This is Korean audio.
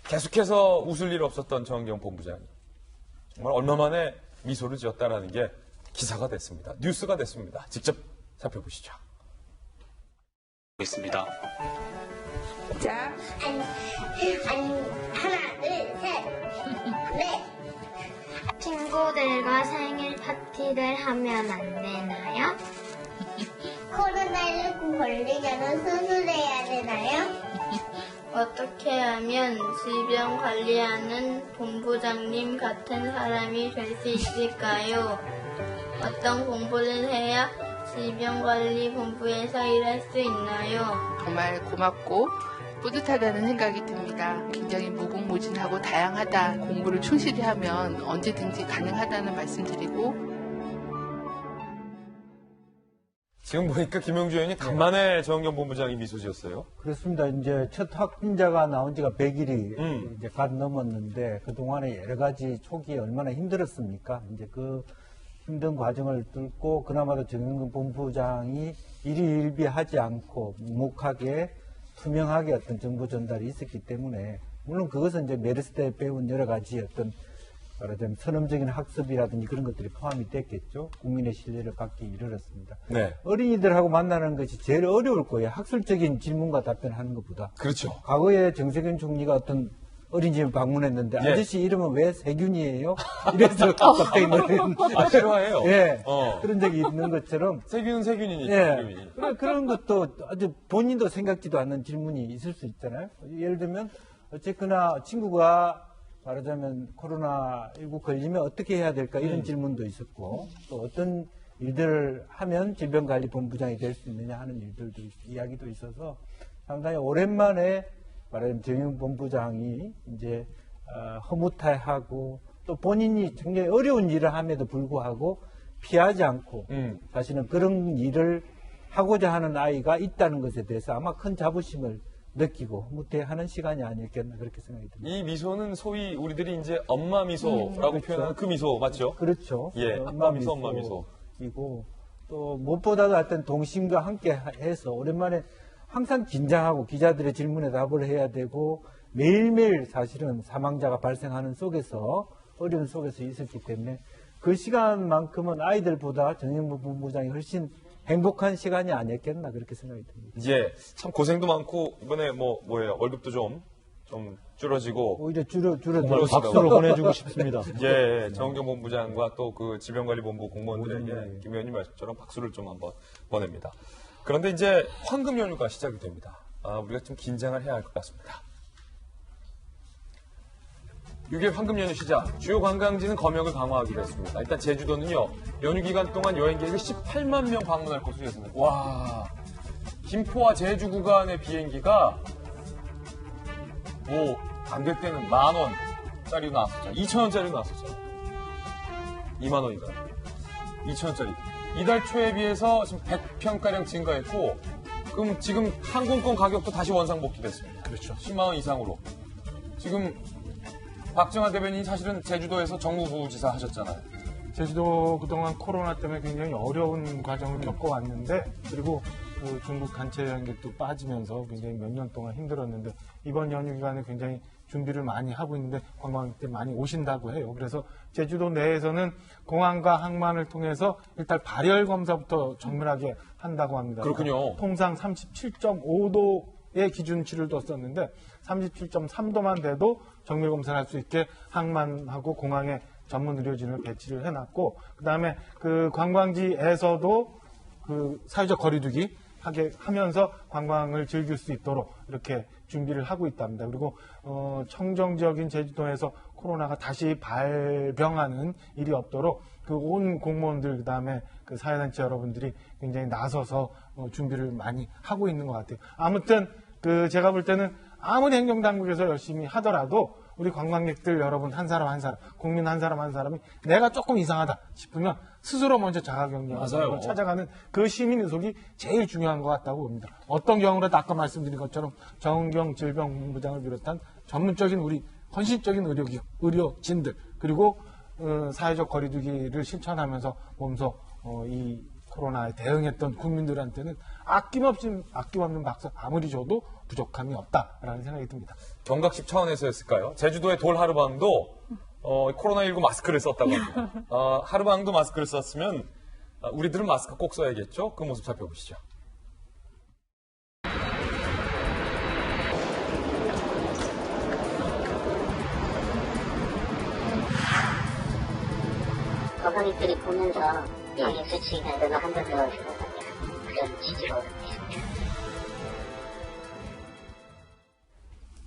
계속해서 웃을 일 없었던 정은경 본부장이 정말 얼마 만에 미소를 지었다라는 게 기사가 됐습니다. 뉴스가 됐습니다. 직접 살펴보시죠. 있습니다. 자, 하나, 둘, 셋, 넷. 친구들과 생일 파티를 하면 안 되나요? 코로나19 걸리면 수술해야 되나요? 어떻게 하면 질병 관리하는 본부장님 같은 사람이 될 수 있을까요? 어떤 공부를 해야 질병관리본부에서 일할 수 있나요? 정말 고맙고 뿌듯하다는 생각이 듭니다. 굉장히 무궁무진하고 다양하다. 공부를 충실히 하면 언제든지 가능하다는 말씀드리고, 지금 보니까 김용주 의원이 간만에 정은경 본부장이 미소 지었어요. 그렇습니다. 이제 첫 확진자가 나온 지가 100일이 이제 갓 넘었는데 그동안에 여러 가지 초기에 얼마나 힘들었습니까? 이제 그 힘든 과정을 뚫고 그나마도 정은경 본부장이 일희일비하지 않고 묵묵하게 투명하게 어떤 정보 전달이 있었기 때문에 물론 그것은 이제 메르스 때 배운 여러 가지 어떤 말하자면 선험적인 학습이라든지 그런 것들이 포함이 됐겠죠. 국민의 신뢰를 받기 이르렀습니다. 네. 어린이들하고 만나는 것이 제일 어려울 거예요. 학술적인 질문과 답변하는 것보다. 그렇죠. 과거에 정세균 총리가 어떤 어린이집을 방문했는데 예. 아저씨 이름은 왜 세균이에요? 이래서 갑자기 노래는 싫어해요. 예. 어. 그런 적이 있는 것처럼 세균이니까 예. 이름이. 그런 것도 아주 본인도 생각지도 않는 질문이 있을 수 있잖아요. 예를 들면 어쨌거나 친구가 말하자면 코로나19 걸리면 어떻게 해야 될까 이런 질문도 있었고 또 어떤 일들을 하면 질병관리본부장이 될 수 있느냐 하는 일들도 이야기도 있어서 상당히 오랜만에 말하자면 정의용 본부장이 이제 허무탈하고 또 본인이 굉장히 어려운 일을 함에도 불구하고 피하지 않고 사실은 그런 일을 하고자 하는 아이가 있다는 것에 대해서 아마 큰 자부심을 느끼고 무태하는 시간이 아니었겠나 그렇게 생각이 듭니다. 이 미소는 소위 우리들이 이제 엄마 미소라고 그렇죠. 표현하는 그 미소 맞죠? 그렇죠. 예, 아빠 미소, 엄마 미소. 이고 또 무엇보다도 어떤 동심과 함께 해서 오랜만에 항상 긴장하고 기자들의 질문에 답을 해야 되고 매일매일 사실은 사망자가 발생하는 속에서 어려운 속에서 있었기 때문에 그 시간만큼은 아이들보다 정영무 본부장이 훨씬 행복한 시간이 아니었겠나 그렇게 생각이 듭니다. 이제 참 고생도 많고 이번에 뭐예요 월급도 좀 줄어지고 오히려 줄어들어 박수로 보내주고 싶습니다. 예, 정은경 본부장과 또 그 질병관리본부 공무원들에게 김 의원님 말씀처럼 박수를 좀 한번 보냅니다. 그런데 이제 황금 연휴가 시작이 됩니다. 우리가 좀 긴장을 해야 할 것 같습니다. 6일 황금 연휴 시작, 주요 관광지는 검역을 강화하기로 했습니다. 일단 제주도는요, 연휴 기간 동안 여행객이 18만 명 방문할 것으로 예상됩니다. 와, 김포와 제주 구간의 비행기가 안 될 때는 10,000원짜리 나왔었죠. 2,000원짜리 나왔었죠. 2만 원인가요? 2,000원짜리. 이달 초에 비해서 지금 100평가량 증가했고, 그럼 지금 항공권 가격도 다시 원상복귀됐습니다. 그렇죠. 10만 원 이상으로. 지금 박정환 대변인이 사실은 제주도에서 정무부지사 하셨잖아요. 제주도 그동안 코로나 때문에 굉장히 어려운 과정을 겪어왔는데 그리고 그 중국 단체 여행객도 빠지면서 굉장히 몇 년 동안 힘들었는데 이번 연휴 기간에 굉장히 준비를 많이 하고 있는데 관광객들 많이 오신다고 해요. 그래서 제주도 내에서는 공항과 항만을 통해서 일단 발열 검사부터 정밀하게 한다고 합니다. 그렇군요. 통상 37.5도의 기준치를 뒀었는데 37.3도만 돼도 정밀 검사를 할 수 있게 항만하고 공항에 전문 의료진을 배치를 해놨고 그다음에 그 관광지에서도 그 사회적 거리두기 하게 하면서 관광을 즐길 수 있도록 이렇게 준비를 하고 있답니다. 그리고 청정 지역인 제주도에서 코로나가 다시 발병하는 일이 없도록 그 온 공무원들 그다음에 그 사회단체 여러분들이 굉장히 나서서 준비를 많이 하고 있는 것 같아요. 아무튼 그 제가 볼 때는 아무리 행정당국에서 열심히 하더라도 우리 관광객들 여러분 한 사람 한 사람, 국민 한 사람 한 사람이 내가 조금 이상하다 싶으면 스스로 먼저 자가격리를 찾아가는 그 시민 의식이 제일 중요한 것 같다고 봅니다. 어떤 경우라도 아까 말씀드린 것처럼 정은경 질병본부장을 비롯한 전문적인 우리 헌신적인 의료진들 그리고 사회적 거리두기를 실천하면서 몸소 이 코로나에 대응했던 국민들한테는 아낌없는 박수 아무리 줘도 부족함이 없다라는 생각이 듭니다. 경각심 차원에서였을까요? 제주도의 돌 하루방도 코로나19 마스크를 썼다고 합니다. 하루방도 마스크를 썼으면 우리들은 마스크 꼭 써야겠죠? 그 모습 살펴보시죠. 관광객들이 보면서 방역 수칙이 좀 한번 더 그런 취지로 있습니다.